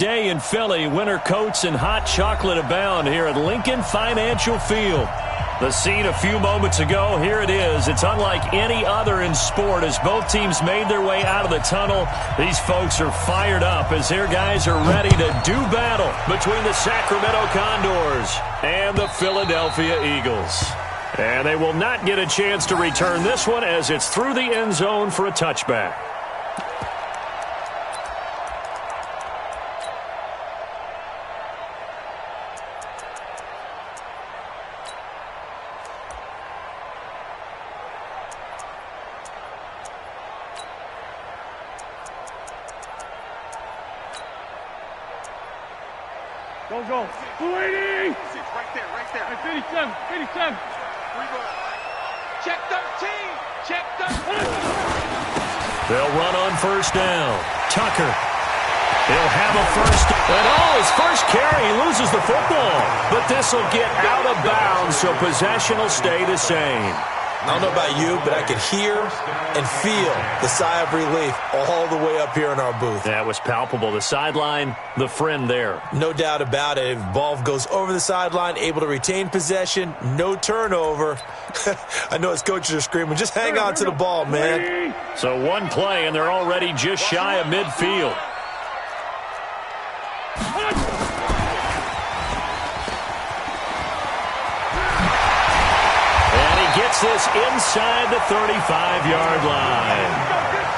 Day in Philly, winter coats and hot chocolate abound here at Lincoln Financial Field. The scene a few moments ago, here it is. It's unlike any other in sport as both teams made their way out of the tunnel. These folks are fired up as their guys are ready to do battle between the Sacramento Condors and the Philadelphia Eagles. And they will not get a chance to return this one as it's through the end zone for a touchback. Go. 280! Right there. 57. Check 13. Check 13. They'll run on first down. Tucker. He'll have a first. And his first carry, he loses the football. But this will get out of bounds, so possession will stay the same. I don't know about you, but I could hear and feel the sigh of relief all the way up here in our booth. That was palpable. The sideline, the friend there. No doubt about it. If the ball goes over the sideline, able to retain possession, no turnover. I know his coaches are screaming, just hang on to the ball, man. So one play, and they're already just shy of midfield. Gets this inside the 35-yard line.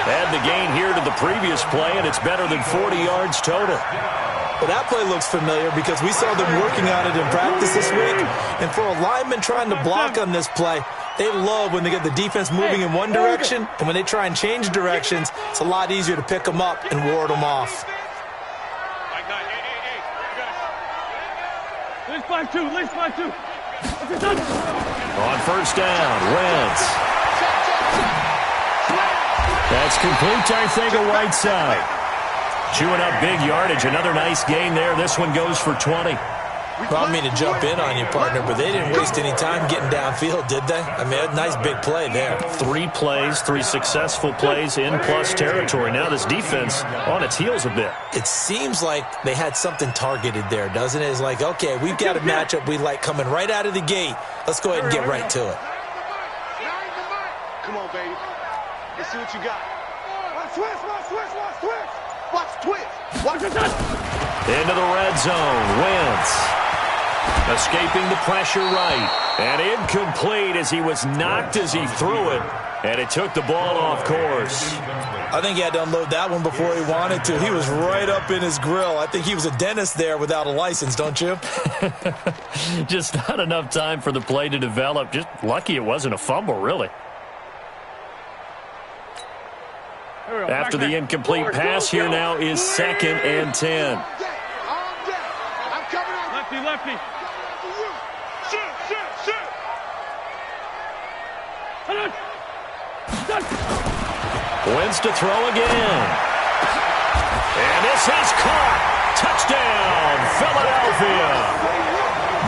Add the gain here to the previous play, and it's better than 40 yards total. Well, that play looks familiar because we saw them working on it in practice this week. And for a lineman trying to block on this play, they love when they get the defense moving in one direction, and when they try and change directions, it's a lot easier to pick them up and ward them off. Let's find two. On first down, Wentz. That's complete to Arcega-Whiteside. Chewing up big yardage. Another nice gain there. This one goes for 20. Well, I mean to jump in on you, partner, but they didn't waste any time getting downfield, did they? I mean, a nice big play there. 3 plays, 3 successful plays in plus territory. Now this defense on its heels a bit. It seems like they had something targeted there, doesn't it? It's like, okay, we've got a matchup we like coming right out of the gate. Let's go ahead and get right to it. Come on, baby. Let's see what you got. Watch twist. Into the red zone. Wentz. Escaping the pressure right. And incomplete as he was knocked as he threw it. And it took the ball off course. I think he had to unload that one before he wanted to. He was right up in his grill. I think he was a dentist there without a license, don't you? Just not enough time for the play to develop. Just lucky it wasn't a fumble, really. After the incomplete pass, here now is 2nd and 10. Lefty. Wentz to throw again. And this is caught. Touchdown, Philadelphia.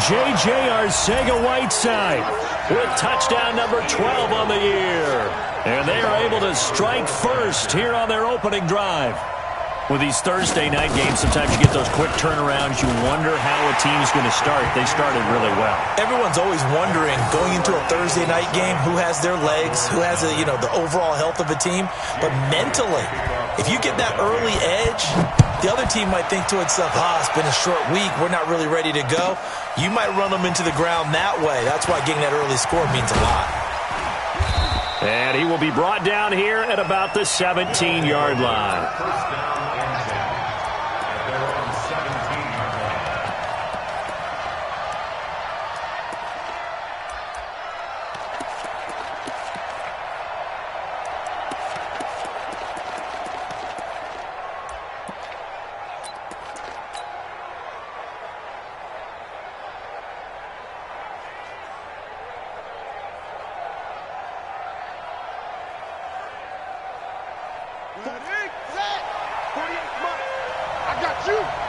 J.J. Arcega-Whiteside with touchdown number 12 on the year. And they are able to strike first here on their opening drive. With these Thursday night games, sometimes you get those quick turnarounds. You wonder how a team's going to start. They started really well. Everyone's always wondering, going into a Thursday night game, who has their legs, who has the overall health of a team. But mentally, if you get that early edge, the other team might think to itself, it's been a short week, we're not really ready to go. You might run them into the ground that way. That's why getting that early score means a lot. And he will be brought down here at about the 17-yard line.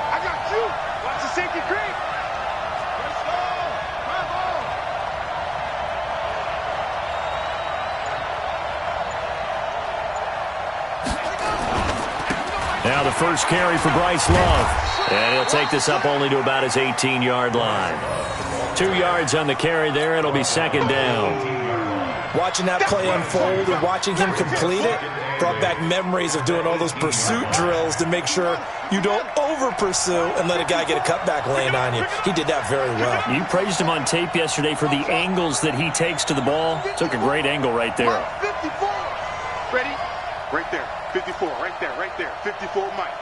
I got you. Watch the safety creep. Let's go. Bravo. Now the first carry for Bryce Love. And he'll take this up only to about his 18-yard line. 2 yards on the carry there. It'll be second down. Watching that play unfold and watching him complete it brought back memories of doing all those pursuit drills to make sure you don't over-pursue and let a guy get a cutback lane on you. He did that very well. You praised him on tape yesterday for the angles that he takes to the ball. Took a great angle right there. 54. Ready? Right there. 54. Right there. Right there. 54, Mike.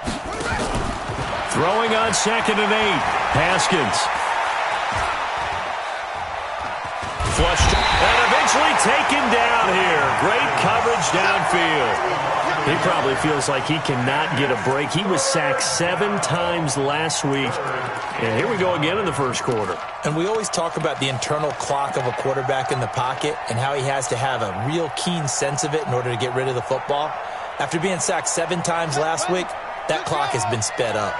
Throwing on 2nd and 8. Haskins. Flushed and eventually taken down here. Great coverage downfield. He probably feels like he cannot get a break. He was sacked 7 times last week. And here we go again in the first quarter. And we always talk about the internal clock of a quarterback in the pocket and how he has to have a real keen sense of it in order to get rid of the football. After being sacked 7 times last week, that clock has been sped up.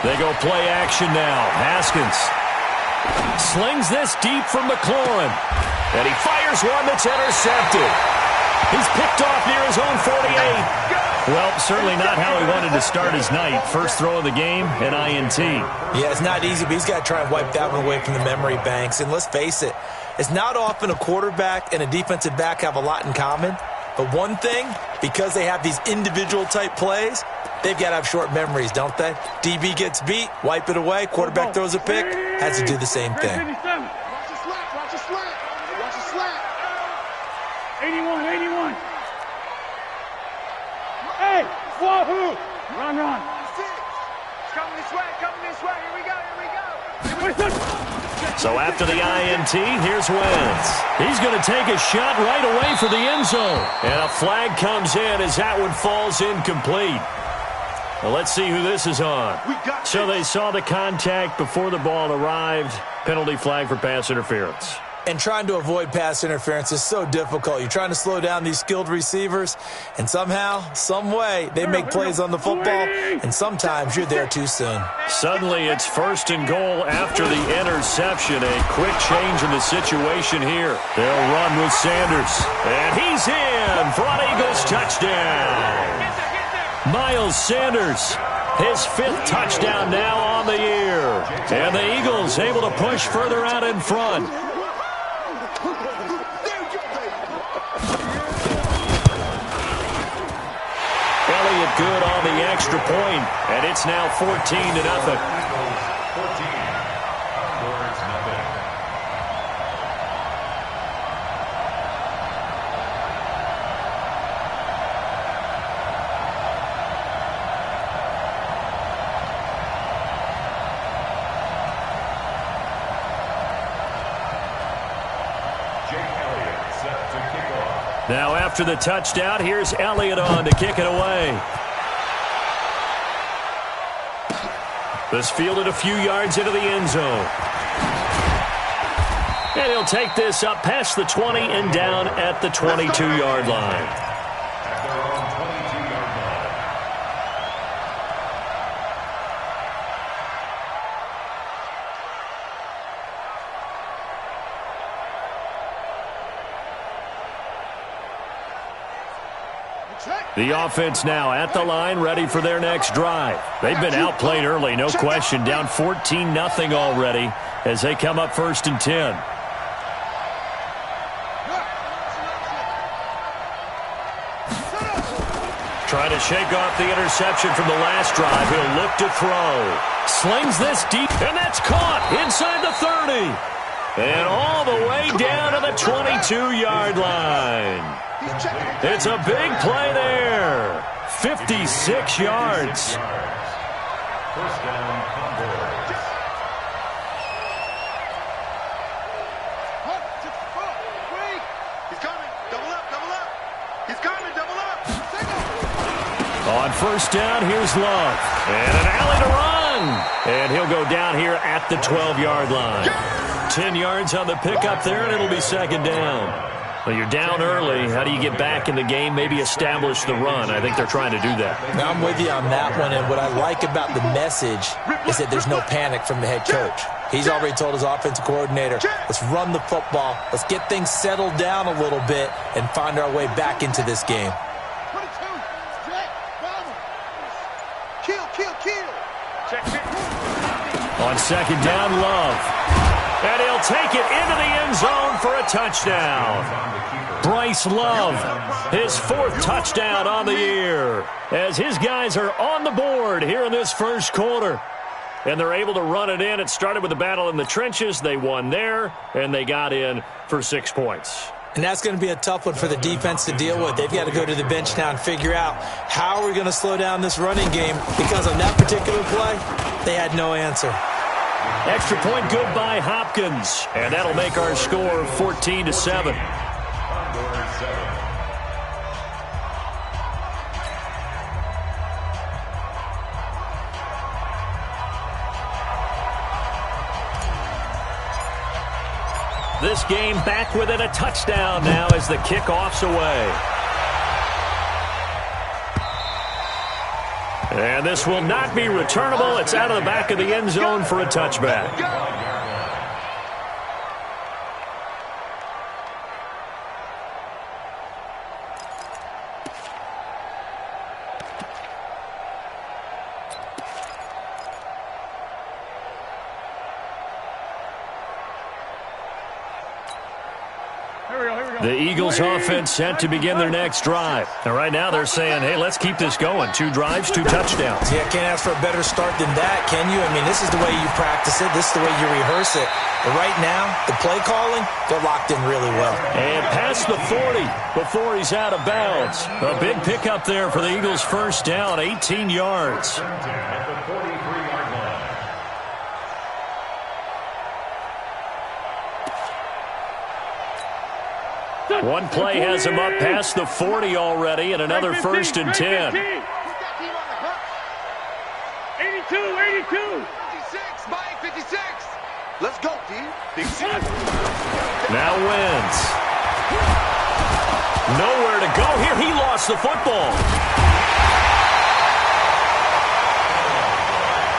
They go play action now. Haskins slings this deep from McLaurin. And he fires one that's intercepted. He's picked off near his own 48. Well, certainly not how he wanted to start his night. First throw of the game, an INT. Yeah, it's not easy, but he's got to try and wipe that one away from the memory banks. And let's face it, it's not often a quarterback and a defensive back have a lot in common. But one thing, because they have these individual type plays, they've got to have short memories, don't they? DB gets beat, wipe it away, quarterback throws a pick, has to do the same thing. Watch the slant. Watch the slant. Watch the slant. 81, 81. Hey, wahoo! Run. It's coming this way. Coming this way. Here we go. Here we go. So after the INT, here's Wentz. He's going to take a shot right away for the end zone. And a flag comes in as that one falls incomplete. Well, let's see who this is on. So they saw the contact before the ball arrived. Penalty flag for pass interference. And trying to avoid pass interference is so difficult. You're trying to slow down these skilled receivers, and somehow, some way, they make plays on the football, and sometimes you're there too soon. Suddenly, it's 1st and goal after the interception. A quick change in the situation here. They'll run with Sanders. And he's in for an Eagles touchdown. Miles Sanders, his 5th touchdown now on the year. And the Eagles able to push further out in front. Elliott good on the extra point, and it's now 14-0. Now after the touchdown, here's Elliott on to kick it away. This fielded a few yards into the end zone. And he'll take this up past the 20 and down at the 22-yard line. The offense now at the line, ready for their next drive. They've been outplayed early, no question. Down 14-0 already as they come up 1st and 10. Trying to shake off the interception from the last drive. He'll look to throw. Slings this deep, and that's caught inside the 30. And all the way down to the 22-yard line. It's a big play there. 56 yards. First down, Convoy. He's coming. Double up. He's coming. Double up. On 1st down, here's Love. And an alley to run. And he'll go down here at the 12-yard line. 10 yards on the pickup there, and it'll be 2nd down. Well, you're down early. How do you get back in the game, maybe establish the run? I think they're trying to do that. Now, I'm with you on that one, and what I like about the message is that there's no panic from the head coach. He's already told his offensive coordinator, let's run the football, let's get things settled down a little bit and find our way back into this game. Kill. Check it. On second down, Love. And he'll take it into the end zone for a touchdown. Bryce Love, his 4th touchdown on the year, as his guys are on the board here in this first quarter. And they're able to run it in. It started with a battle in the trenches. They won there, and they got in for 6 points. And that's going to be a tough one for the defense to deal with. They've got to go to the bench now and figure out how are we going to slow down this running game, because on that particular play, they had no answer. Extra point good by Hopkins, and that'll make our score 14-7. This game back within a touchdown now as the kickoff's away. And this will not be returnable. It's out of the back of the end zone for a touchback. The Eagles offense set to begin their next drive. And right now they're saying, hey, let's keep this going. 2 drives, 2 touchdowns. Yeah, can't ask for a better start than that, can you? I mean, this is the way you practice it. This is the way you rehearse it. But right now, the play calling, they're locked in really well. And past the 40 before he's out of bounds. A big pickup there for the Eagles' first down, 18 yards. One play has him up past the 40 already, and another 1st and 10. 82. 56, Mike, 56. Let's go, D. Big shot. Now wins. Nowhere to go here. He lost the football.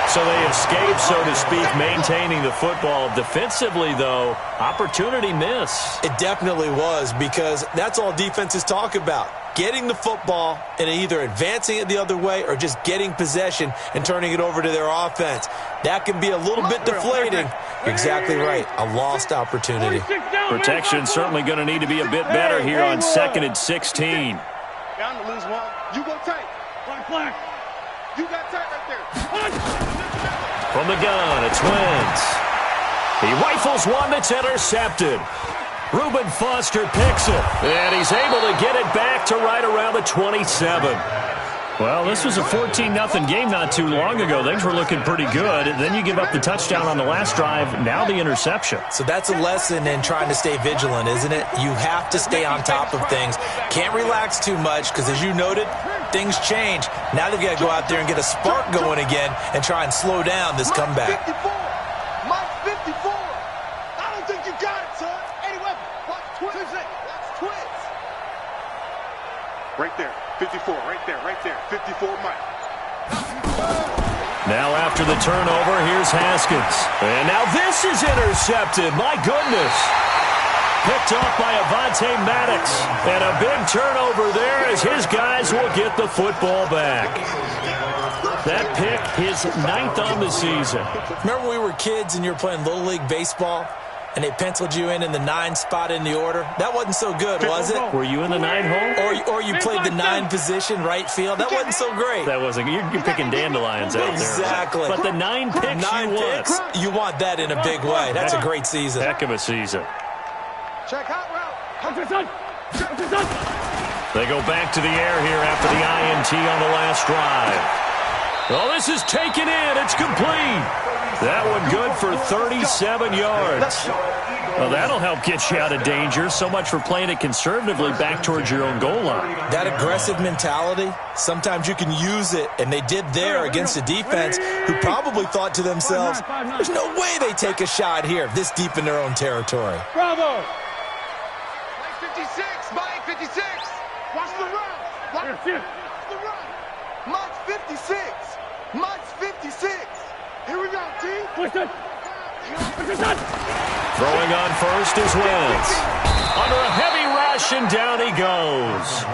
So they escape, so to speak, maintaining the football. Defensively, though, opportunity miss. It definitely was, because that's all defenses talk about. Getting the football and either advancing it the other way or just getting possession and turning it over to their offense. That can be a little bit deflating. You're exactly right. A lost opportunity. Protection certainly going to need to be a bit better here on 2nd and 16. Bound to lose one. You go tight. Flag. You got tight right there. From the gun, it's Wentz. He rifles one that's intercepted. Reuben Foster picks it, and he's able to get it back to right around the 27. Well, this was a 14-0 game not too long ago. Things were looking pretty good. Then you give up the touchdown on the last drive, now the interception. So that's a lesson in trying to stay vigilant, isn't it? You have to stay on top of things. Can't relax too much, because as you noted, things change. Now they've got to go out there and get a spark going again and try and slow down this comeback. 54. Mike 54. I don't think you got it, son. Anyway, watch twins. That's twins. Right there. 54, right there, 54, Mike. Now after the turnover, here's Haskins. And now this is intercepted. My goodness. Picked off by Avonte Maddox. And a big turnover there as his guys will get the football back. That pick, his 9th on the season. Remember when we were kids and you were playing Little League Baseball? And they penciled you in the 9 spot in the order? That wasn't so good, was it? Were you in the 9 hole? Or you played the 9 position, right field? That wasn't so great. That wasn't. You're picking dandelions out there. Exactly. But the 9 picks 9 you picks, want. you want that in a big way. That's a great season. Heck of a season. Check out route. They go back to the air here after the INT on the last drive. Well, this is taken in. It's complete. That one good for 37 yards. Well, that'll help get you out of danger. So much for playing it conservatively back towards your own goal line. That aggressive mentality, sometimes you can use it, and they did there against a defense who probably thought to themselves, there's no way they take a shot here this deep in their own territory. Bravo. Mike 56, Mike 56. Watch the run. Watch the run. Mike 56. Mike's 56. Here we go, T. Throwing on first is Wentz. Under a heavy rush, and down he goes.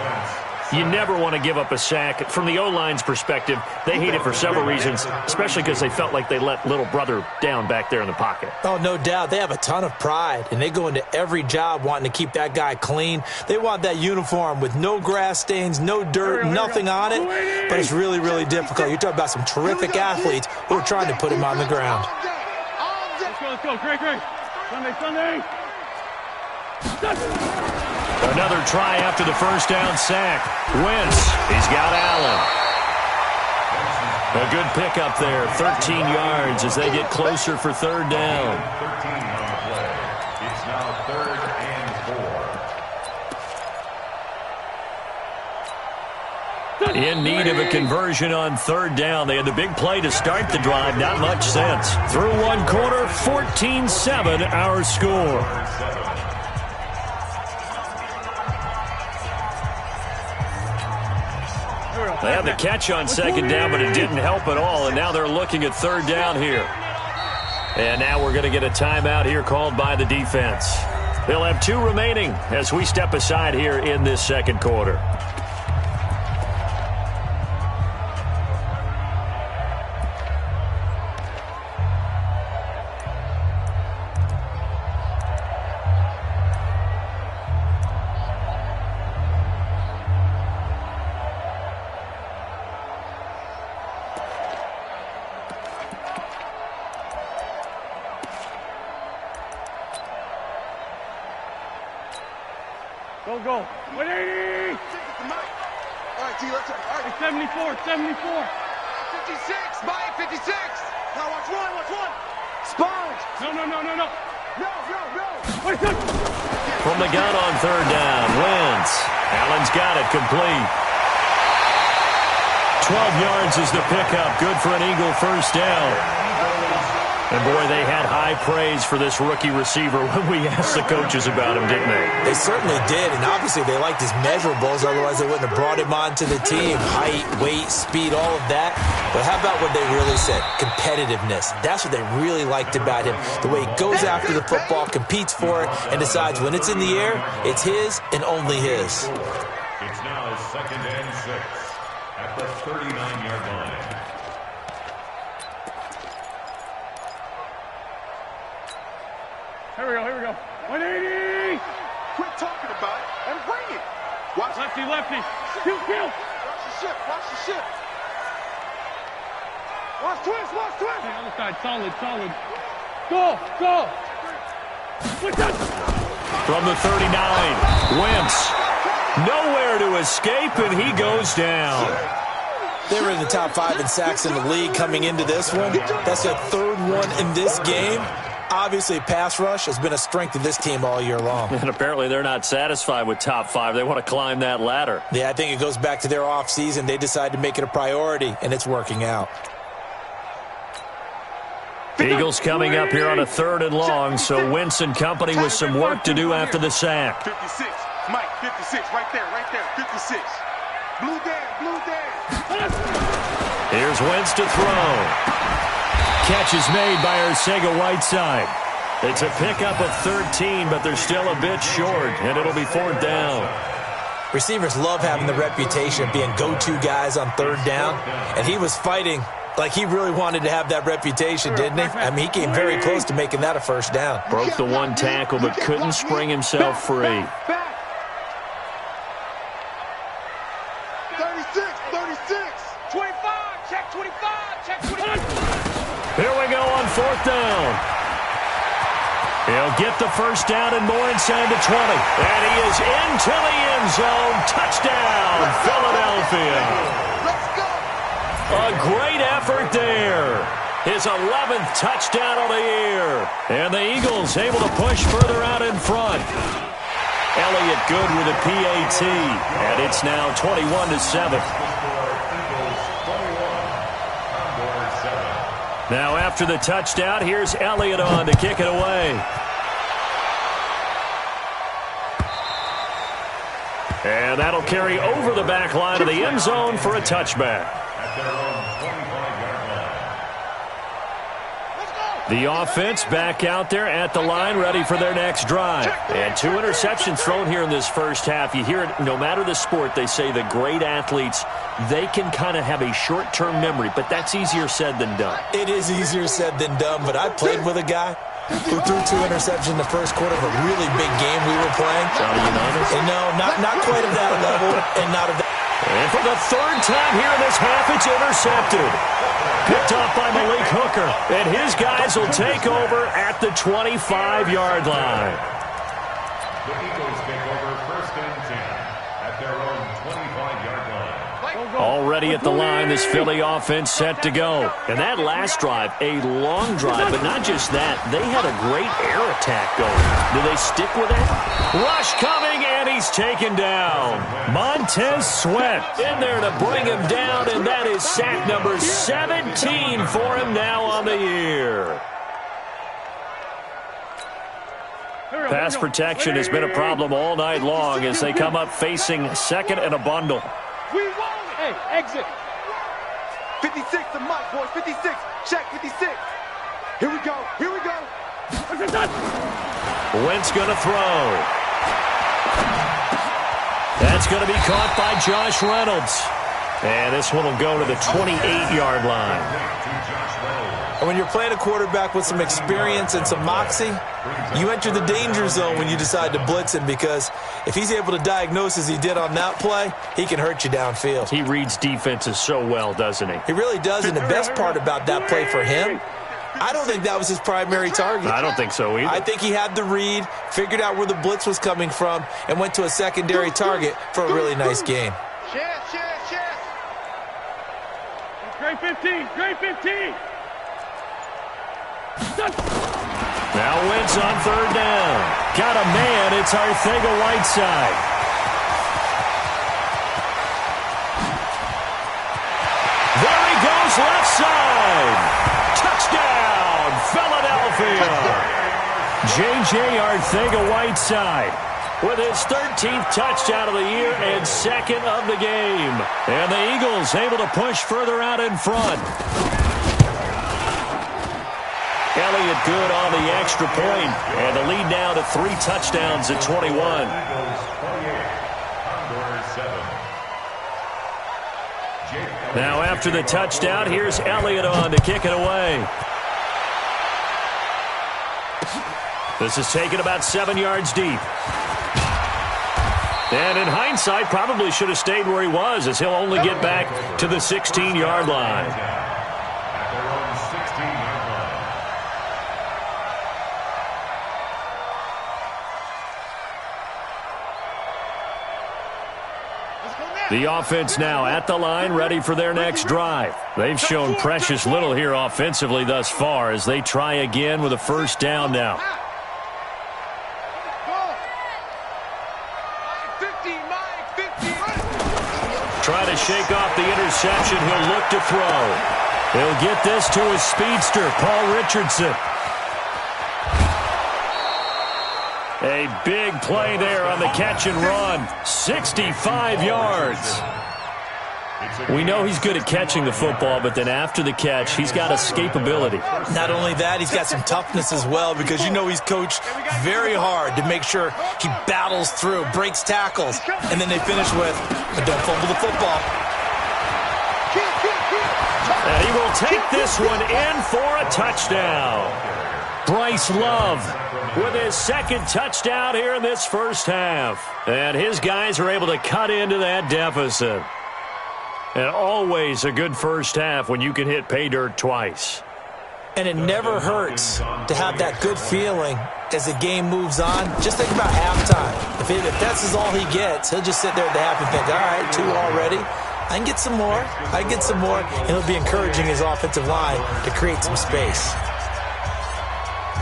You never want to give up a sack. From the O-line's perspective, they hate it for several reasons, especially because they felt like they let little brother down back there in the pocket. Oh, no doubt. They have a ton of pride, and they go into every job wanting to keep that guy clean. They want that uniform with no grass stains, no dirt, nothing on it. But it's really, really difficult. You're talking about some terrific athletes who are trying to put him on the ground. Let's go. Great. Sunday. Another try after the first down sack. Wentz, he's got Allen. A good pickup there, 13 yards as they get closer for third down. 13 on the play. It's now 3rd and 4. In need of a conversion on third down. They had the big play to start the drive, not much sense. Through one quarter, 14-7 our score. They had the catch on second down, but it didn't help at all, and now they're looking at third down here. And now we're going to get a timeout here called by the defense. They'll have 2 remaining as we step aside here in this second quarter. Go. 180. All right, T, let's go. All right. 74. 56, Mike, 56. Now watch one. Sponge. No. From the gun on third down, Wentz. Allen's got it, complete. 12 yards is the pickup, good for an Eagle first down. And, boy, they had high praise for this rookie receiver when we asked the coaches about him, didn't they? They certainly did, and obviously they liked his measurables, otherwise they wouldn't have brought him onto the team. Height, weight, speed, all of that. But how about what they really said? Competitiveness. That's what they really liked about him. The way he goes after the football, competes for it, and decides when it's in the air, it's his and only his. It's now 2nd and 6 at the 39-yard line. Here we go. 180. Quit talking about it and bring it. Watch Lefty. Kill. Watch the ship. Watch twist. The other side, solid. Go. From the 39, Wentz. Nowhere to escape, and he goes down. They were in the top 5 in sacks in the league coming into this one. That's their 3rd one in this game. Obviously, pass rush has been a strength of this team all year long. And apparently they're not satisfied with top 5. They want to climb that ladder. Yeah, I think it goes back to their offseason. They decided to make it a priority, and it's working out. Eagles coming up here on a 3rd and long, so Wentz and company with some work to do after the sack. 56, Mike, 56, right there, 56. Blue down. Here's Wentz to throw. Catch is made by Arcega-Whiteside. It's a pickup of 13, but they're still a bit short, and it'll be 4th down. Receivers love having the reputation of being go-to guys on 3rd down, and he was fighting like he really wanted to have that reputation, didn't he? I mean, he came very close to making that a first down. Broke the one tackle, but couldn't spring himself free. 25. Here we go on 4th down. He'll get the first down and more inside the 20. And he is into the end zone. Touchdown, Philadelphia. Let's go. A great effort there. His 11th touchdown of the year. And the Eagles able to push further out in front. Elliott good with a PAT. And it's now 21-7. Now after the touchdown, here's Elliott on to kick it away. And that'll carry over the back line of the end zone for a touchback. The offense back out there at the line, ready for their next drive. And 2 interceptions thrown here in this first half. You hear it, no matter the sport, they say the great athletes, they can kind of have a short-term memory, but that's easier said than done. It is easier said than done, but I played with a guy who threw 2 interceptions in the first quarter of a really big game we were playing. Johnny Unitas? And no, not quite at that level, and not at that. And for the 3rd time here in this half, it's intercepted. Picked off by Malik Hooker. And his guys will take over at the 25-yard line. The Eagles take over 1st and 10 at their own 25-yard line. Already at the line, this Philly offense set to go. And that last drive, a long drive, but not just that. They had a great air attack going. Do they stick with that? Rush coming, and he's taken down. Montez Sweat in there to bring him down, and that is sack number 17 for him now on the year. Pass protection has been a problem all night long as they come up facing 2nd and a bundle. We won it. Hey, exit. 56 to Mike, boys. 56. Check 56. Here we go. Here we go. Wentz going to throw. That's going to be caught by Josh Reynolds. And this one will go to the 28-yard line. And when you're playing a quarterback with some experience and some moxie, you enter the danger zone when you decide to blitz him, because if he's able to diagnose as he did on that play, he can hurt you downfield. He reads defenses so well, doesn't he? He really does, and the best part about that play for him, I don't think that was his primary target. I don't think so either. I think he had the read, figured out where the blitz was coming from, and went to a secondary target for a really nice game. Chest. Great 15. Great 15. Now Wentz on 3rd down. Got a man. It's Arcega-Whiteside. There he goes, left side. Touchdown, Philadelphia. J.J. Arcega-Whiteside with his 13th touchdown of the year and 2nd of the game. And the Eagles able to push further out in front. Elliott good on the extra point, and the lead now to 3 touchdowns at 21. Now after the touchdown, here's Elliott on to kick it away. This is taken about 7 yards deep. And in hindsight, probably should have stayed where he was, as he'll only get back to the 16-yard line. The offense now at the line, ready for their next drive. They've shown precious little here offensively thus far as they try again with a 1st down now. Try to shake off the interception. He'll look to throw. He'll get this to his speedster, Paul Richardson. A big play there on the catch and run. 65 yards. We know he's good at catching the football, but then after the catch, he's got escapability. Not only that, he's got some toughness as well, because you know he's coached very hard to make sure he battles through, breaks tackles, and then they finish with, but don't fumble the football. And he will take this one in for a touchdown. Bryce Love with his 2nd touchdown here in this first half. And his guys are able to cut into that deficit. And always a good first half when you can hit pay dirt twice. And it never hurts to have that good feeling as the game moves on. Just think about halftime. If that's all he gets, he'll just sit there at the half and think, all right, 2 already. I can get some more. And he'll be encouraging his offensive line to create some space.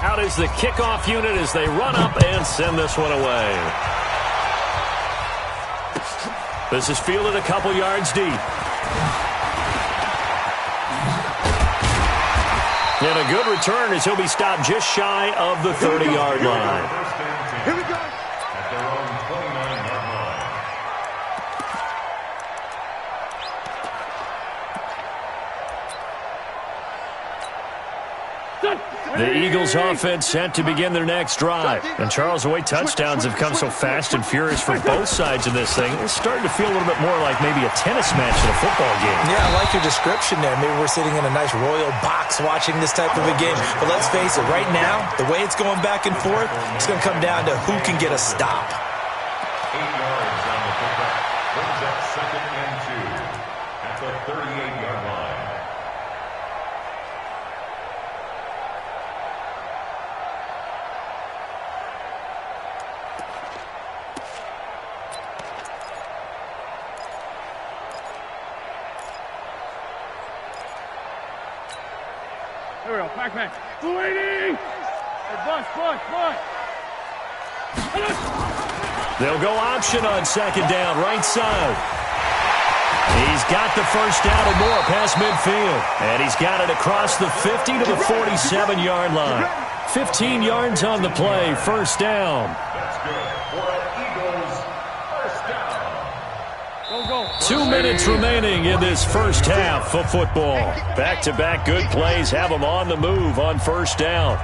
Out is the kickoff unit as they run up and send this one away. This is fielded a couple yards deep. And a good return as he'll be stopped just shy of the 30-yard line. Here we go. At their own 29-yard line. The Eagles offense set to begin their next drive. And Charles, the way touchdowns have come so fast and furious for both sides in this thing, it's starting to feel a little bit more like maybe a tennis match than a football game. Yeah, I like your description there. Maybe we're sitting in a nice royal box watching this type of a game. But let's face it, right now, the way it's going back and forth, it's going to come down to who can get a stop. 8 yards on the pickup. Brings up 2nd and 2 at the 38-yard line. Here we go. Back. Waiting. Hey, bust. They'll go option on 2nd down, right side. He's got the first down and more past midfield. And he's got it across the 50 to the 47-yard line. 15 yards on the play, first down. That's good for an Eagles first down. Go. 2 minutes remaining in this first half of football. Back-to-back good plays have them on the move on first down.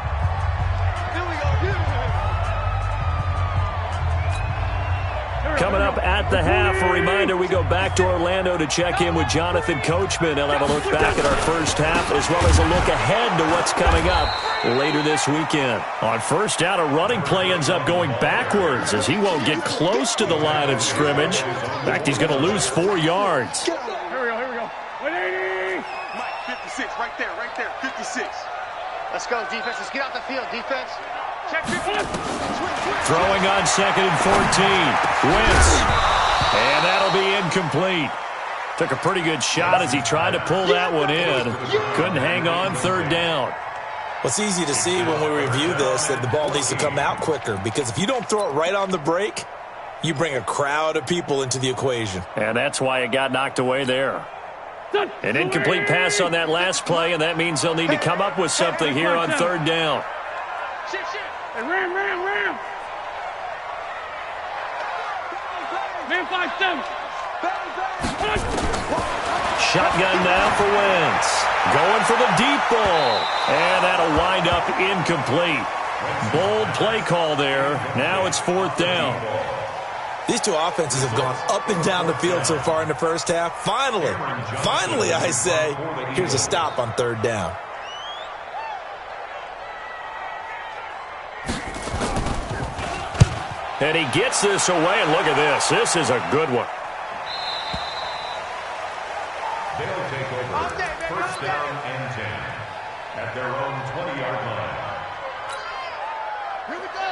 Coming up at the half, a reminder, we go back to Orlando to check in with Jonathan Coachman. He'll have a look back at our first half as well as a look ahead to what's coming up later this weekend. On first down, a running play ends up going backwards as he won't get close to the line of scrimmage. In fact, he's going to lose 4 yards. Here we go. 180. Mike, 56, right there, 56. Let's go, defense. Let's get out the field, defense. Check. Throwing on 2nd and 14. Wentz. And that'll be incomplete. Took a pretty good shot as he tried to pull that one in. Couldn't hang on 3rd down. Well, it's easy to see when we review this that the ball needs to come out quicker, because if you don't throw it right on the break, you bring a crowd of people into the equation. And that's why it got knocked away there. An incomplete pass on that last play, and that means they'll need to come up with something here on 3rd down. Shit. Hey, ram. Man 5-7. Shotgun now for Wentz. Going for the deep ball. And that'll wind up incomplete. Bold play call there. Now it's 4th down. These two offenses have gone up and down the field so far in the first half. Finally, I say, here's a stop on 3rd down. And he gets this away, and look at this. This is a good one. They'll take over 1st down and 10 at their own 20-yard line.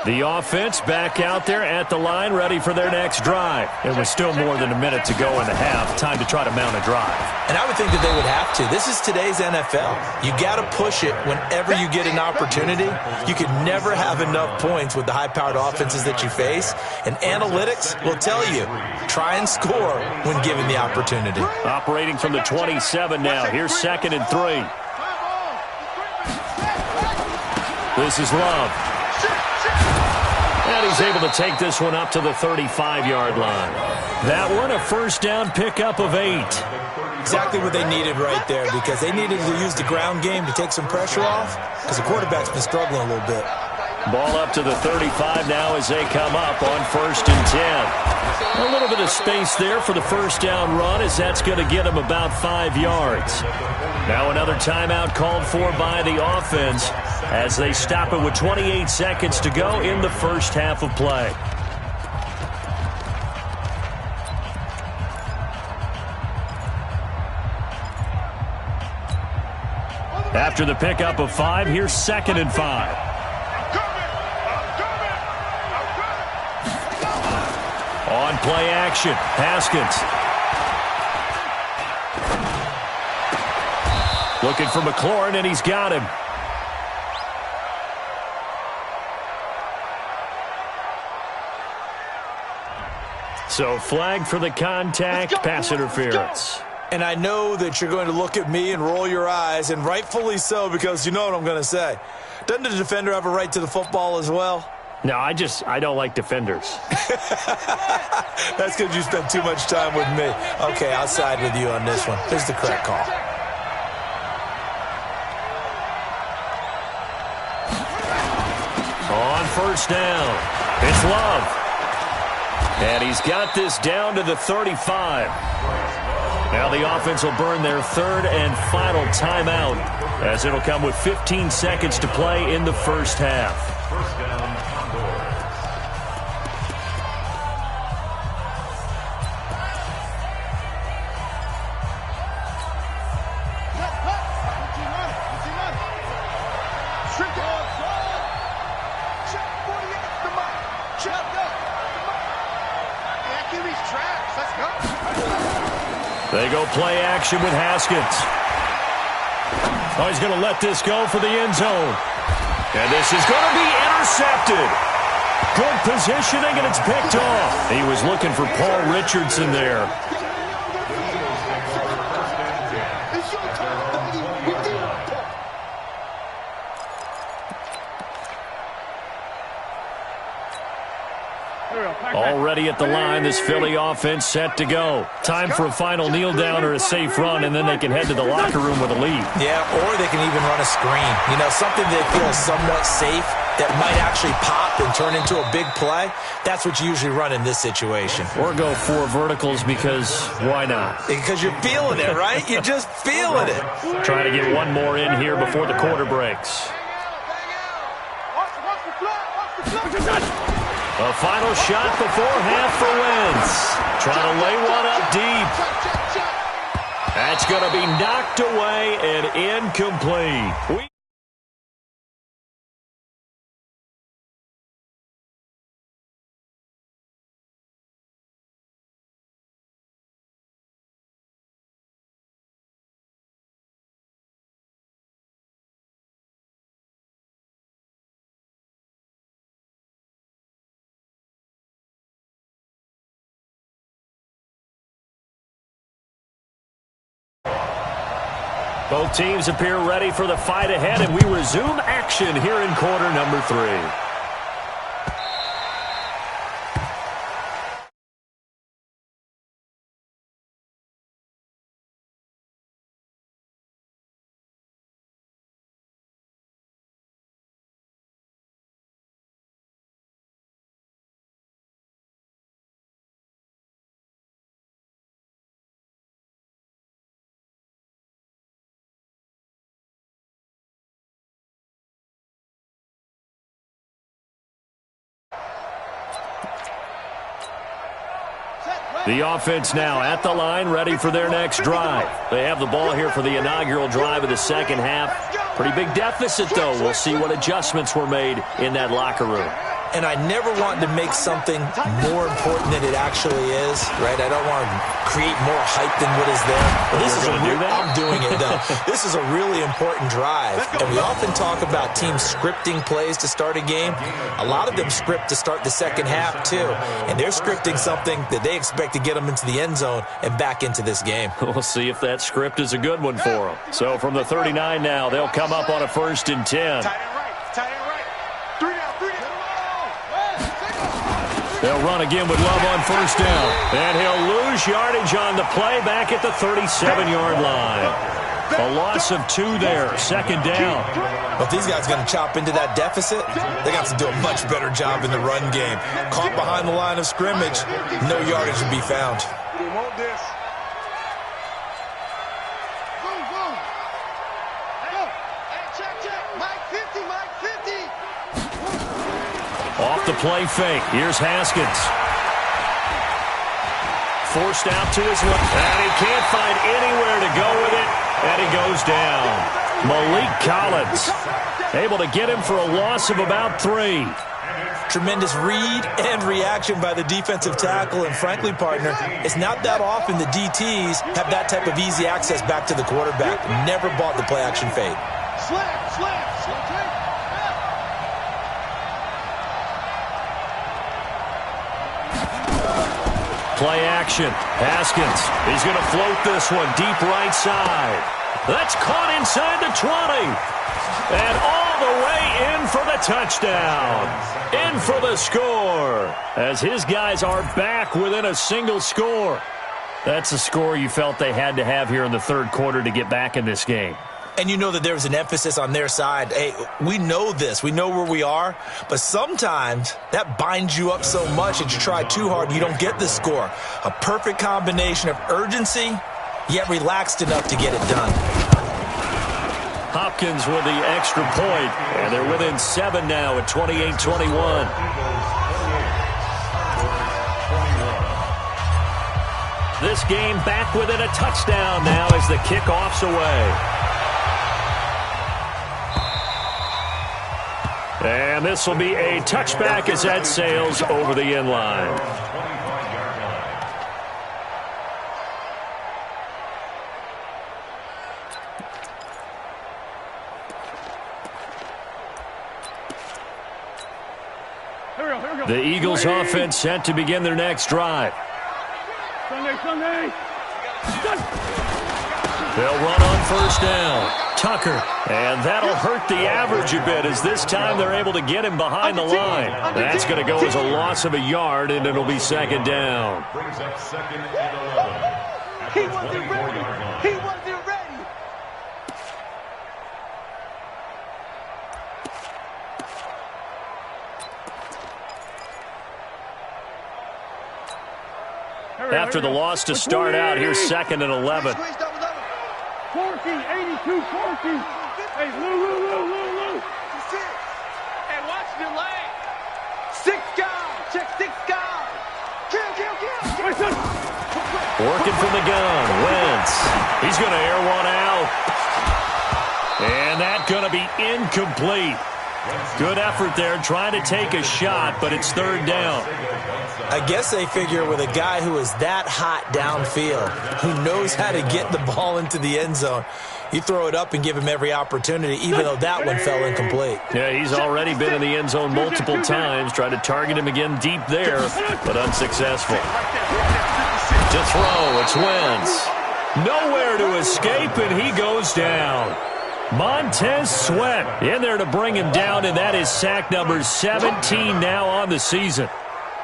The offense back out there at the line, ready for their next drive. It was still more than a minute to go in the half. Time to try to mount a drive. And I would think that they would have to. This is today's NFL. You got to push it whenever you get an opportunity. You can never have enough points with the high-powered offenses that you face. And analytics will tell you, try and score when given the opportunity. Operating from the 27 now. Here's 2nd and 3. This is Love. And he's able to take this one up to the 35-yard line. That one, a first down pickup of 8. Exactly what they needed right there, because they needed to use the ground game to take some pressure off, because the quarterback's been struggling a little bit. Ball up to the 35 now as they come up on 1st and 10. A little bit of space there for the first down run, as that's going to get them about 5 yards. Now another timeout called for by the offense as they stop it with 28 seconds to go in the first half of play. After the pickup of 5, here's 2nd and 5. On play action, Haskins. Looking for McLaurin, and he's got him. So flag for the contact, pass interference. And I know that you're going to look at me and roll your eyes, and rightfully so, because you know what I'm going to say. Doesn't the defender have a right to the football as well? No, I don't like defenders. That's because you spent too much time with me. Okay, I'll side with you on this one. Here's the correct call. first down. It's Love. And he's got this down to the 35. Now the offense will burn their third and final timeout, as it'll come with 15 seconds to play in the first half. First down, Condors. They go play action with Haskins. Oh, he's going to let this go for the end zone. And this is going to be intercepted. Good positioning, and it's picked off. He was looking for Paul Richardson there. Already at the line, this Philly offense set to go. Time for a final kneel down or a safe run, and then they can head to the locker room with a lead. Yeah, or they can even run a screen. You know, something that feels somewhat safe that might actually pop and turn into a big play. That's what you usually run in this situation. Or go 4 verticals because why not? Because you're feeling it, right? You're just feeling it. Trying to get one more in here before the quarter breaks. A final shot before half for Wentz. Trying to lay one up deep. That's going to be knocked away and incomplete. Both teams appear ready for the fight ahead, and we resume action here in quarter number 3. The offense now at the line, ready for their next drive. They have the ball here for the inaugural drive of the second half. Pretty big deficit, though. We'll see what adjustments were made in that locker room. And I never want to make something more important than it actually is, right? I don't want to create more hype than what is there. But this is I'm doing it, though. This is a really important drive. And we often talk about teams scripting plays to start a game. A lot of them script to start the second half, too. And they're scripting something that they expect to get them into the end zone and back into this game. We'll see if that script is a good one for them. So from the 39 now, they'll come up on a 1st and 10. They'll run again with Love on first down. And he'll lose yardage on the play back at the 37-yard line. A loss of 2 there, second down. But these guys are going to chop into that deficit. They got to do a much better job in the run game. Caught behind the line of scrimmage, no yardage to be found. We want this. Off the play fake. Here's Haskins. Forced out to his left. And he can't find anywhere to go with it. And he goes down. Malik Collins able to get him for a loss of about 3. Tremendous read and reaction by the defensive tackle. And frankly, partner, it's not that often the DTs have that type of easy access back to the quarterback. Never bought the play action fade. Play action. Haskins. He's going to float this one deep right side. That's caught inside the 20. And all the way in for the touchdown. In for the score. As his guys are back within a single score. That's a score you felt they had to have here in the third quarter to get back in this game. And you know that there's an emphasis on their side. Hey, we know this. We know where we are. But sometimes that binds you up so much that you try too hard and you don't get the score. A perfect combination of urgency, yet relaxed enough to get it done. Hopkins with the extra point, and they're within 7 now at 28-21. This game back within a touchdown now as the kickoff's away. And this will be a touchback as that sails over the end line. The Eagles offense set to begin their next drive. Sunday. They'll run on first down. Tucker. And that'll hurt the average a bit as this time they're able to get him behind the line. That's going to go as a loss of a yard, and it'll be second down. Brings up second and 11. He wasn't ready. He wasn't ready. After the loss to start out, here's second and 11. 14, 82, 14. Hey, Lou. Hey, watch the lane. 6 guys. Check 6 guys. Kill. Working from the gun. Wentz. He's going to air one out. And that's going to be incomplete. Good effort there trying to take a shot, but it's third down. I guess they figure with a guy who is that hot downfield, who knows how to get the ball into the end zone, you throw it up and give him every opportunity, even though that one fell incomplete. Yeah, he's already been in the end zone multiple times. Tried to target him again deep there, but unsuccessful. To throw, it's Wentz. Nowhere to escape, and he goes down. Montez Sweat in there to bring him down, and that is sack number 17 now on the season.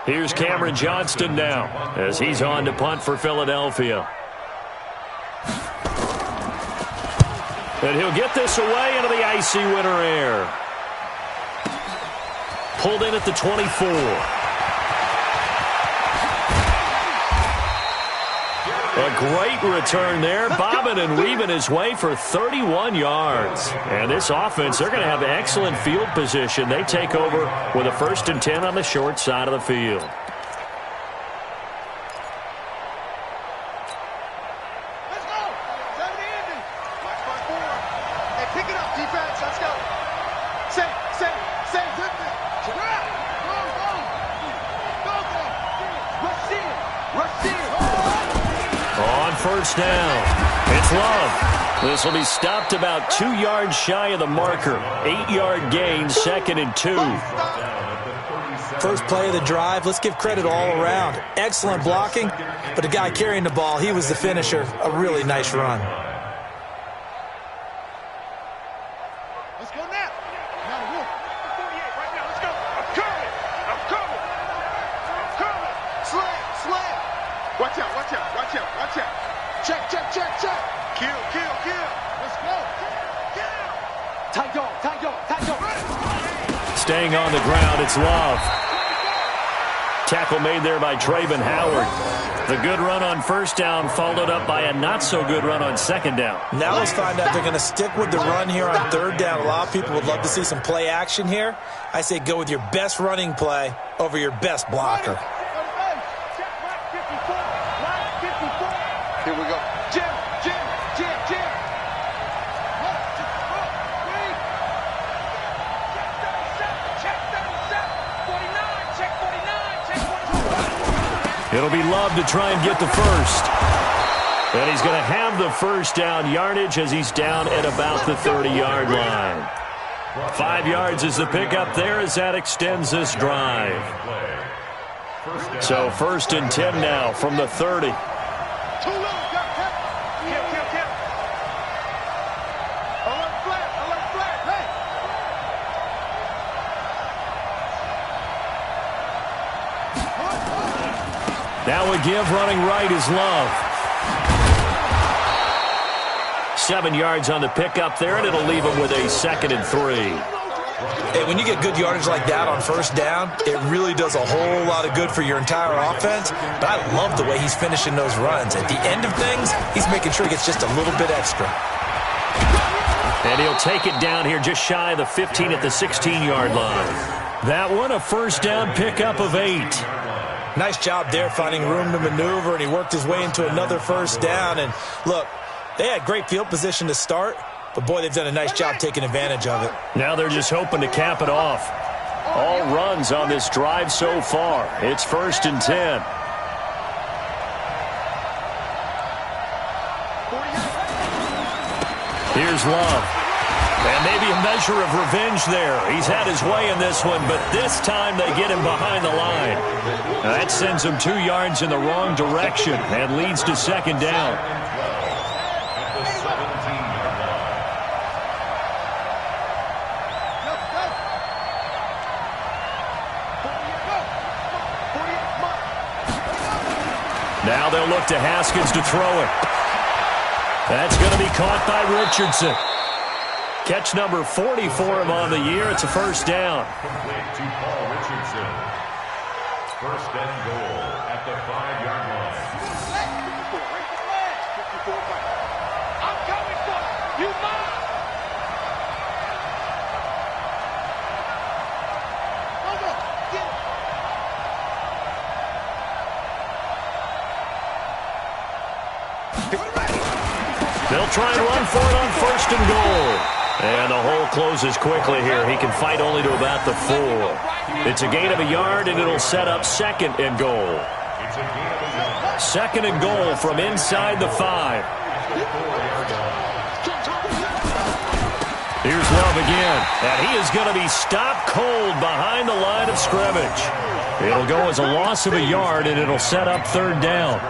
Here's Cameron Johnston now as he's on to punt for Philadelphia. And he'll get this away into the icy winter air. Pulled in at the 24. A great return there, bobbing and weaving his way for 31 yards. And this offense, they're going to have excellent field position. They take over with a 1st and 10 on the short side of the field. Let's go. 7 ending. Watch my 4. Hey, pick it up, defense. Let's go. Say. Whip it. Go. Rush in. On first down, it's Love. This will be stopped about 2 yards shy of the marker. 8-yard gain, 2nd and 2. First play of the drive, let's give credit all around. Excellent blocking, but the guy carrying the ball, he was the finisher. A really nice run. Let's go now. Now to work. 48 right now. Let's go. I'm coming. Slam. Watch out. Check. Kill. Let's go. Tight dog. Staying on the ground, it's Love. Tackle made there by Trayvon Howard. The good run on first down followed up by a not-so-good run on second down. Now let's find out if they're going to stick with the run here on third down. A lot of people would love to see some play action here. I say go with your best running play over your best blocker. Here we go. Jim. It'll be Love to try and get the first. And he's going to have the first down yardage as he's down at about the 30-yard line. 5 yards is the pickup there as that extends this drive. So 1st and 10 now from the 30. Now a give running right is Love. 7 yards on the pickup there, and it'll leave him with a 2nd and 3. Hey, when you get good yardage like that on first down, it really does a whole lot of good for your entire offense. But I love the way he's finishing those runs. At the end of things, he's making sure he gets just a little bit extra. And he'll take it down here just shy of the 15 at the 16-yard line. That one, a first down pickup of 8. Nice job there finding room to maneuver, and he worked his way into another first down. And look, they had great field position to start, but boy, they've done a nice job taking advantage of it. Now they're just hoping to cap it off. All runs on this drive so far. It's 1st and 10. Here's Love. And maybe a measure of revenge there. He's had his way in this one, but this time they get him behind the line. Now that sends him 2 yards in the wrong direction and leads to 2nd down. Now they'll look to Haskins to throw it. That's going to be caught by Richardson. Catch number 40 for him on the year. It's a first down. Complete to Paul Richardson. 1st and goal at the 5-yard line. I'm coming for you. You must. They'll try and run for it on 1st and goal. And the hole closes quickly here. He can fight only to about the 4. It's a gain of a yard, and it'll set up 2nd and goal. 2nd and goal from inside the 5. Here's Love again, and he is going to be stopped cold behind the line of scrimmage. It'll go as a loss of a yard, and it'll set up 3rd down.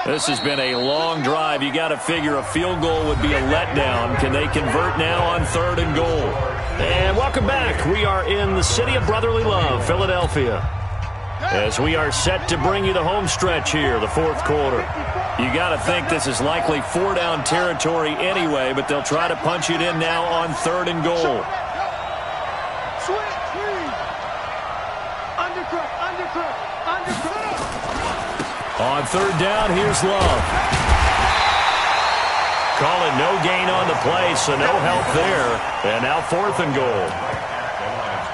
This has been a long drive. You got to figure a field goal would be a letdown. Can they convert now on 3rd and goal? And welcome back. We are in the city of brotherly love, Philadelphia, as we are set to bring you the home stretch here, the 4th quarter. You got to think this is likely 4-down territory anyway, but they'll try to punch it in now on 3rd and goal. On 3rd down, here's Love. Calling no gain on the play, so no help there. And now 4th and goal.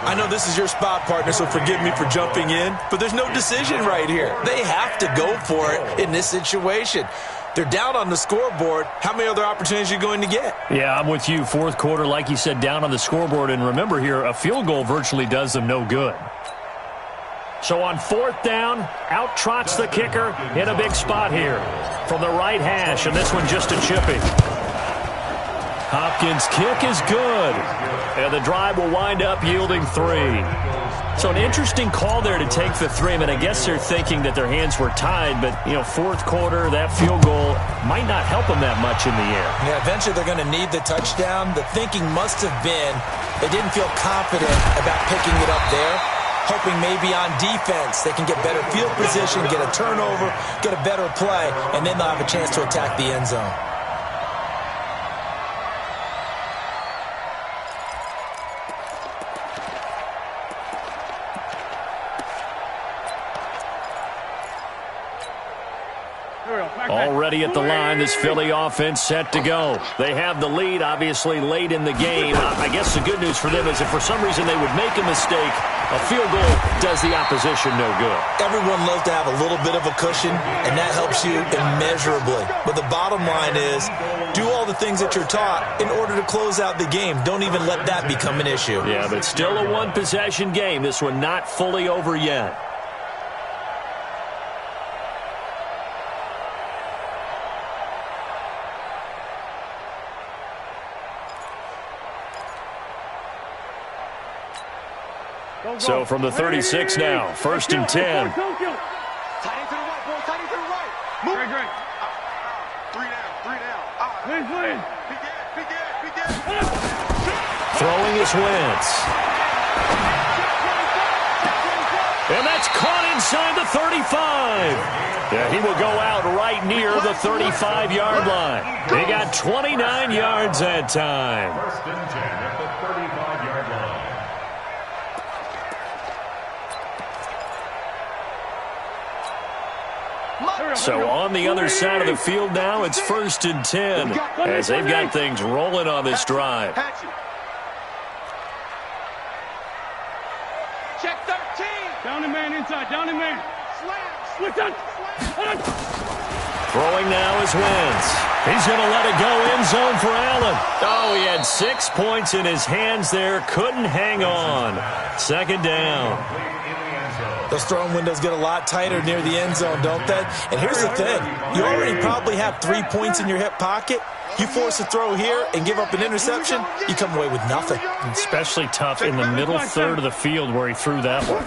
I know this is your spot, partner, so forgive me for jumping in, but there's no decision right here. They have to go for it in this situation. They're down on the scoreboard. How many other opportunities are you going to get? Yeah, I'm with you. 4th quarter, like you said, down on the scoreboard. And remember here, a field goal virtually does them no good. So on 4th down, out trots the kicker in a big spot here from the right hash, and this one just a chipping. Hopkins' kick is good, and the drive will wind up yielding 3. So an interesting call there to take the 3. I mean, I guess they're thinking that their hands were tied, but, 4th quarter, that field goal might not help them that much in the air. Yeah, eventually they're going to need the touchdown. The thinking must have been they didn't feel confident about picking it up there, hoping maybe on defense they can get better field position, get a turnover, get a better play, and then they'll have a chance to attack the end zone. Already at the line, this Philly offense set to go. They have the lead, obviously, late in the game. I guess the good news for them is if for some reason they would make a mistake, a field goal does the opposition no good. Everyone loves to have a little bit of a cushion, and that helps you immeasurably. But the bottom line is, do all the things that you're taught in order to close out the game. Don't even let that become an issue. Yeah, but it's still a one-possession game. This one not fully over yet. So from the 36 now, 1st and 10. Tight end to the right, boy. Tight end to the right. Move. Great. 3 down. Please. Begin. Throwing is Wentz. And that's caught inside the 35. Yeah, he will go out right near the 35-yard line. He got 29 yards that time. First and 10 at the 35-yard line. So on the other side of the field now, it's first and 10 as they've got things rolling on this drive. Check 13. Down the man inside. Down the man. Switch on. Throwing now is Wentz. He's going to let it go end zone for Allen. Oh, he had 6 points in his hands there. Couldn't hang on. Second down. Those throwing windows get a lot tighter near the end zone, don't they? And here's the thing. You already probably have 3 points in your hip pocket. You force a throw here and give up an interception, you come away with nothing. Especially tough in the middle third of the field where he threw that one.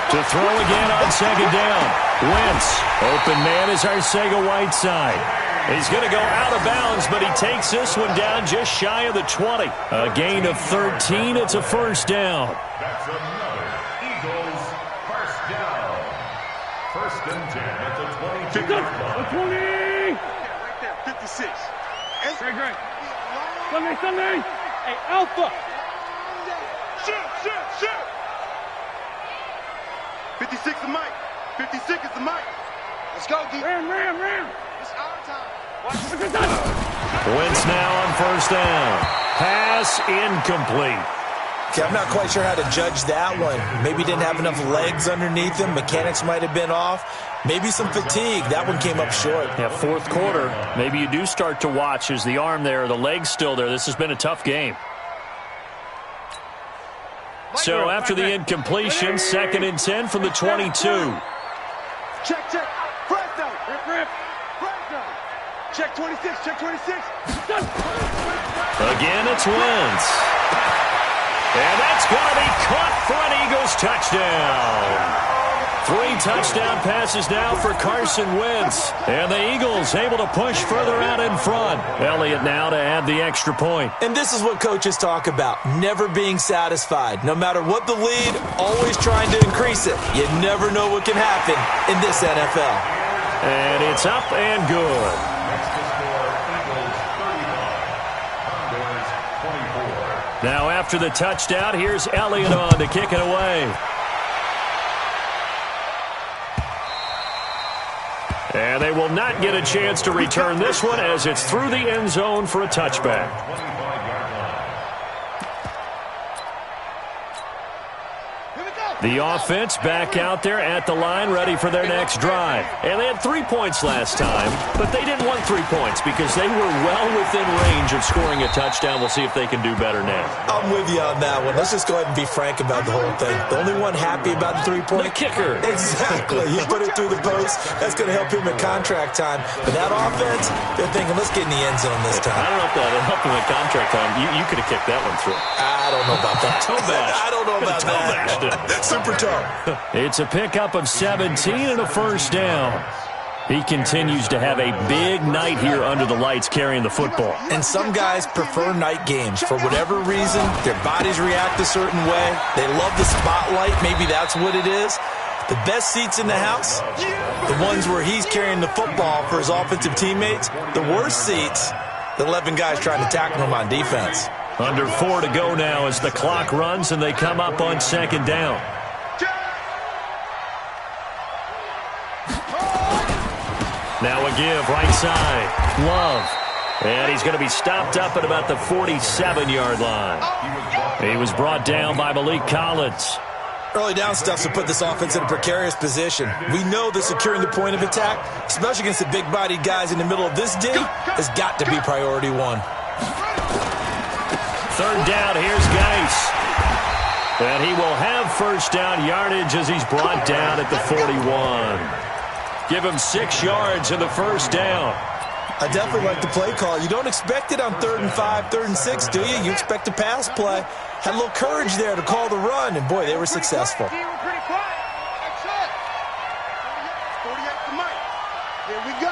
To throw again on second down. Wentz. Open man is Arcega-Whiteside. He's going to go out of bounds, but he takes this one down just shy of the 20. A gain of 13. It's a first down. That's another Eagles first down. First and 10 at the 22-yard line. 20. 56. Great. Sunday. Hey, Alpha. Shoot. 56 is Mike. 56 is the Mike. Let's go, D. Ram. It's our time. Wentz now on first down. Pass incomplete. Okay, I'm not quite sure how to judge that one. Maybe didn't have enough legs underneath him. Mechanics might have been off. Maybe some fatigue. That one came up short. Yeah, fourth quarter. Maybe you do start to watch as the arm there, the leg's still there. This has been a tough game. So after the incompletion, second and 10 from the 22. Check. Press down. Rip. Press down. Check 26. Again, it's Wentz. And that's going to be caught for an Eagles touchdown. 3 touchdown passes now for Carson Wentz. And the Eagles able to push further out in front. Elliott now to add the extra point. And this is what coaches talk about, never being satisfied. No matter what the lead, always trying to increase it. You never know what can happen in this NFL. And it's up and good. Next to score, Eagles 35, Condors 24. Now after the touchdown, here's Elliott on to kick it away. And they will not get a chance to return this one as it's through the end zone for a touchback. 25-yard line. The offense back out there at the line, ready for their next drive. And they had 3 points last time, but they didn't want 3 points because they were well within range of scoring a touchdown. We'll see if they can do better now. I'm with you on that one. Let's just go ahead and be frank about the whole thing. The only one happy about the 3-point? The kicker. Exactly. He put it through the post. That's going to help him at contract time. But that offense, they're thinking, let's get in the end zone this time. I don't know if that'll help him at contract time. You could have kicked that one through. I don't know about that. Toe bash. I don't know about bashed that. Super toe. It's a pickup of 17 and a first down. He continues to have a big night here under the lights carrying the football. And some guys prefer night games. For whatever reason, their bodies react a certain way. They love the spotlight. Maybe that's what it is. The best seats in the house, the ones where he's carrying the football for his offensive teammates. The worst seats, the 11 guys trying to tackle him on defense. Under 4 to go now as the clock runs and they come up on second down. Now a give, right side. Love. And he's going to be stopped up at about the 47-yard line. He was brought down by Malik Collins. Early down stuff to put this offense in a precarious position. We know that securing the point of attack, especially against the big-bodied guys in the middle of this D, has got to be priority one. Third down, here's Geis. And he will have first down yardage as he's brought down at the 41. Give him 6 yards in the first down. I definitely like the play call. You don't expect it on 3rd and 5, 3rd and 6, do you? You expect a pass play. Had a little courage there to call the run, and boy, they were successful. Here we go.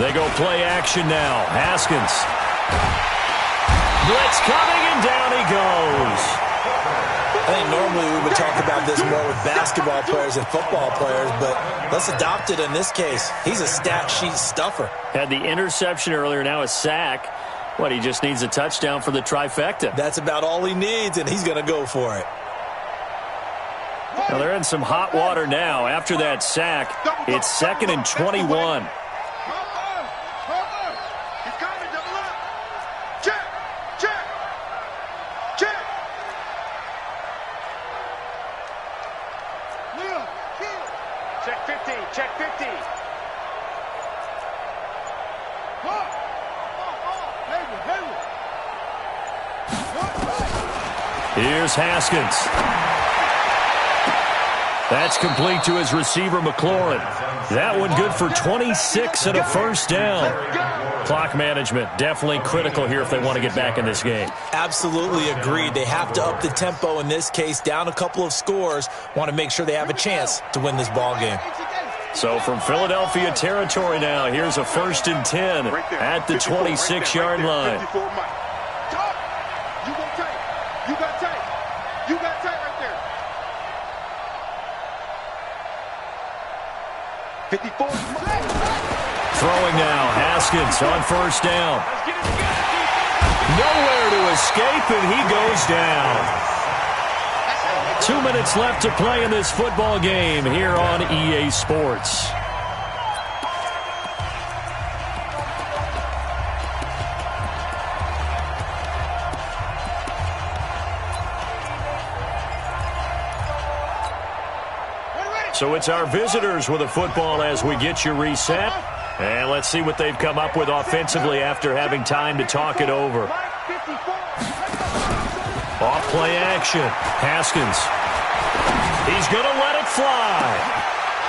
They go play action now. Haskins. Blitz coming, and down he goes. I think normally we would talk about this more with basketball players and football players, but let's adopt it in this case. He's a stat sheet stuffer. Had the interception earlier, now a sack. What, he just needs a touchdown for the trifecta. That's about all he needs, and he's going to go for it. Well, they're in some hot water now. After that sack, it's 2nd and 21. Check 50, check 50. Here's Haskins. That's complete to his receiver, McLaurin. That one good for 26 and a first down. Clock management definitely critical here if they want to get back in this game. Absolutely agreed. They have to up the tempo in this case, down a couple of scores. Want to make sure they have a chance to win this ball game. So from Philadelphia territory now, here's a 1st and 10 at the 26-yard line. You got tight. You got tight right there. 54. Throwing now, Haskins on 1st down. Nowhere to escape, and he goes down. 2 minutes left to play in this football game here on EA Sports. So it's our visitors with a football as we get you reset. And let's see what they've come up with offensively after having time to talk it over. Off play action. Haskins. He's going to let it fly.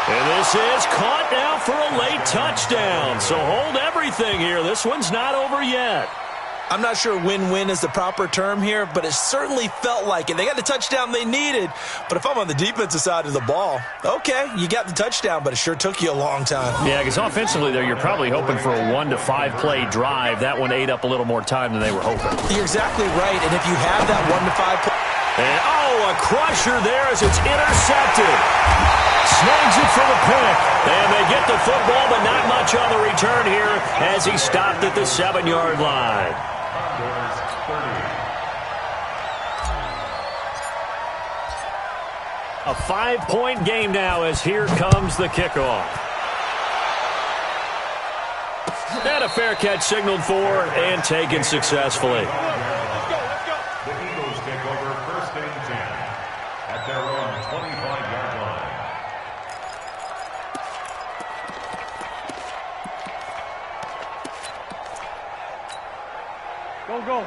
And this is caught now for a late touchdown. So hold everything here. This one's not over yet. I'm not sure win-win is the proper term here, but it certainly felt like it. They got the touchdown they needed, but if I'm on the defensive side of the ball, okay, you got the touchdown, but it sure took you a long time. Yeah, because offensively there, you're probably hoping for a 1 to 5 play drive. That one ate up a little more time than they were hoping. You're exactly right, and if you have that 1 to 5 play... And, a crusher there as it's intercepted. Snags it for the pick. And they get the football, but not much on the return here as he stopped at the 7-yard line. A 5-point game now as here comes the kickoff. And a fair catch signaled for and taken successfully. The Eagles take over 1st and 10 at their own 25-yard line.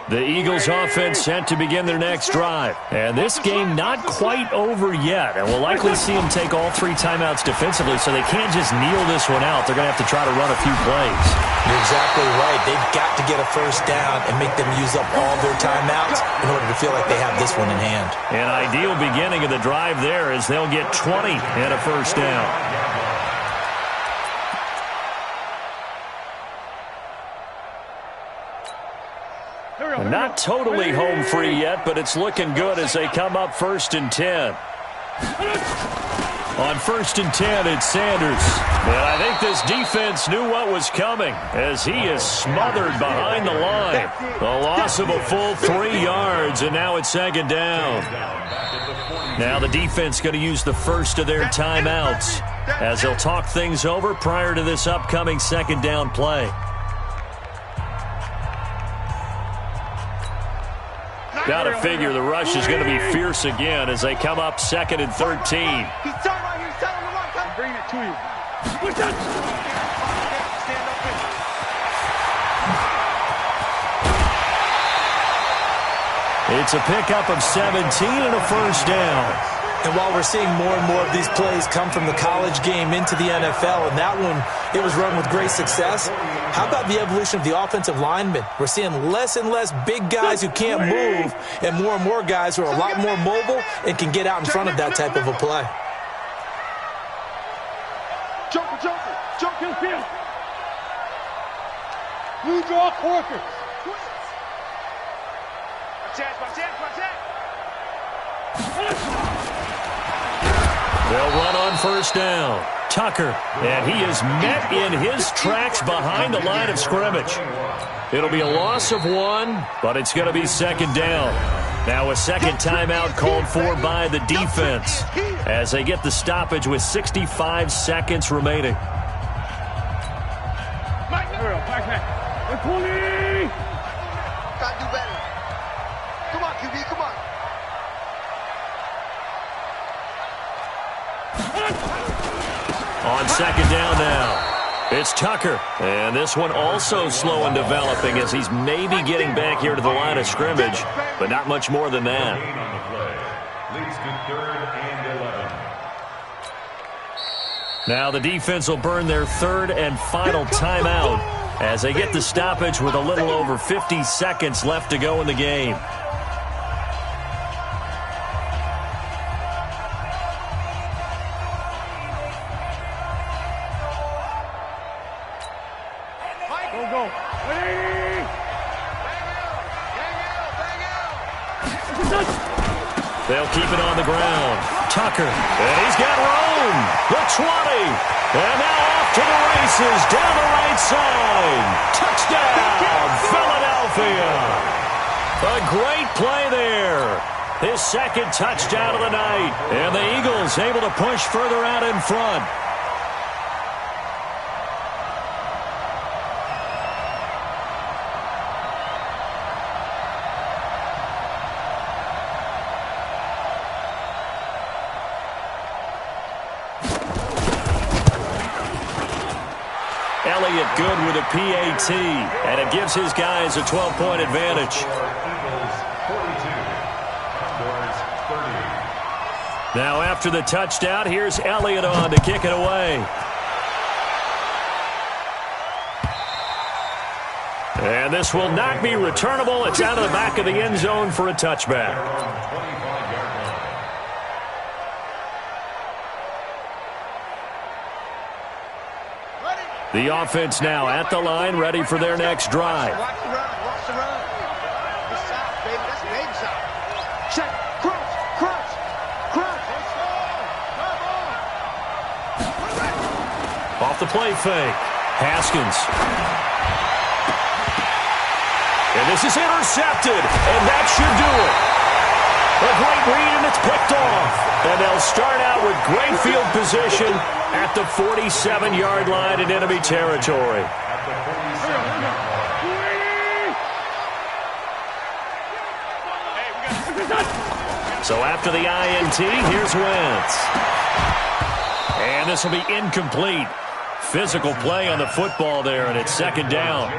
The Eagles offense set to begin their next drive. And this game not quite over yet. And we'll likely see them take all 3 timeouts defensively, so they can't just kneel this one out. They're going to have to try to run a few plays. You're exactly right. They've got to get a first down and make them use up all their timeouts in order to feel like they have this one in hand. An ideal beginning of the drive there as they'll get 20 and a first down. Not totally home free yet, but it's looking good as they come up 1st and 10. On 1st and 10, it's Sanders. And I think this defense knew what was coming as he is smothered behind the line. A loss of a full 3 yards, and now it's 2nd down. Now the defense going to use the first of their timeouts as they'll talk things over prior to this upcoming 2nd down play. Got to figure the rush is going to be fierce again as they come up 2nd and 13. He's telling right here. He's telling him to run. I'm bringing it to you. Push that. Stand up in. It's a pickup of 17 and a first down. And while we're seeing more and more of these plays come from the college game into the NFL, and that one, it was run with great success, how about the evolution of the offensive linemen? We're seeing less and less big guys who can't move and more guys who are a lot more mobile and can get out in front of that type of a play. Jump to the field. Blue draw quarter. Watch that. They'll run on first down. Tucker, and he is met in his tracks behind the line of scrimmage. It'll be a loss of 1, but it's going to be second down. Now a second timeout called for by the defense as they get the stoppage with 65 seconds remaining. Gotta do better. Come on, QB, come on. On second down now, it's Tucker. And this one also slow in developing as he's maybe getting back here to the line of scrimmage, but not much more than that. Leads to 3rd and 11. Now the defense will burn their third and final timeout as they get the stoppage with a little over 50 seconds left to go in the game. They'll keep it on the ground. Tucker, and he's got room. The 20, and now off to the races down the right side. Touchdown, Philadelphia. A great play there. His second touchdown of the night, and the Eagles able to push further out in front. Elliott good with a PAT, and it gives his guys a 12-point advantage. Eagles 42, Condors 30. Now after the touchdown, here's Elliott on to kick it away. And this will not be returnable. It's out of the back of the end zone for a touchback. The offense now at the line, ready for their next drive. Watch the run, watch the run. It's side, baby. That's baby side. Check, crunch, crunch, crunch. Off the play fake. Haskins. And this is intercepted, and that should do it. A great read, and it's picked off. And they'll start out with great field position at the 47-yard line in enemy territory. So after the INT, here's Wentz. And this will be incomplete. Physical play on the football there, and it's second down.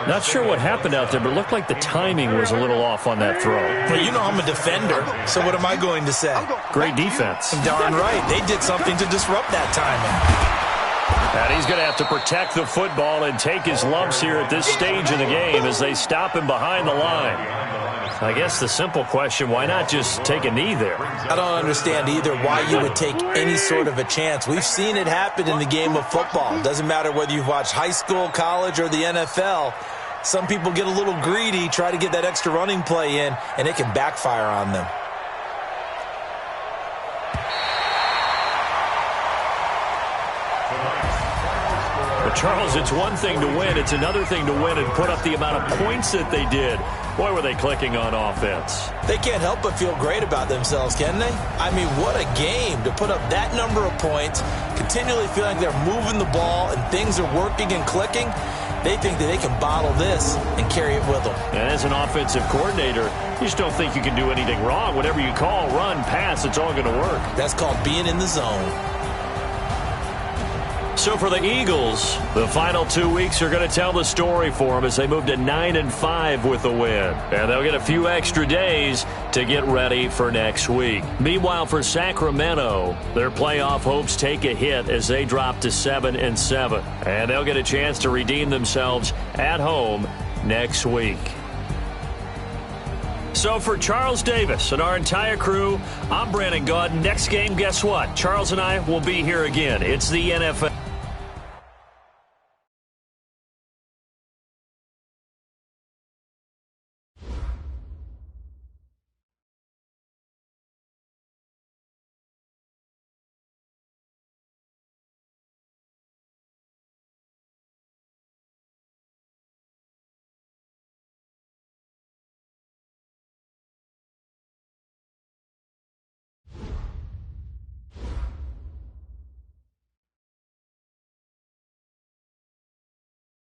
Not sure what happened out there, but it looked like the timing was a little off on that throw. Well, you know I'm a defender, so what am I going to say? Great defense. Darn right. They did something to disrupt that timing. And he's going to have to protect the football and take his lumps here at this stage of the game as they stop him behind the line. I guess the simple question, why not just take a knee there? I don't understand either why you would take any sort of a chance. We've seen it happen in the game of football. It doesn't matter whether you've watched high school, college, or the NFL. Some people get a little greedy, try to get that extra running play in, and it can backfire on them. But Charles, it's one thing to win. It's another thing to win and put up the amount of points that they did. Boy, were they clicking on offense. They can't help but feel great about themselves, can they? I mean, what a game to put up that number of points, continually feeling they're moving the ball and things are working and clicking. They think that they can bottle this and carry it with them. And as an offensive coordinator, you just don't think you can do anything wrong. Whatever you call, run, pass, it's all going to work. That's called being in the zone. So for the Eagles, the final 2 weeks are going to tell the story for them as they move to 9-5 with a win. And they'll get a few extra days to get ready for next week. Meanwhile, for Sacramento, their playoff hopes take a hit as they drop to 7-7. And they'll get a chance to redeem themselves at home next week. So for Charles Davis and our entire crew, I'm Brandon Gaudin. Next game, guess what? Charles and I will be here again. It's the NFL.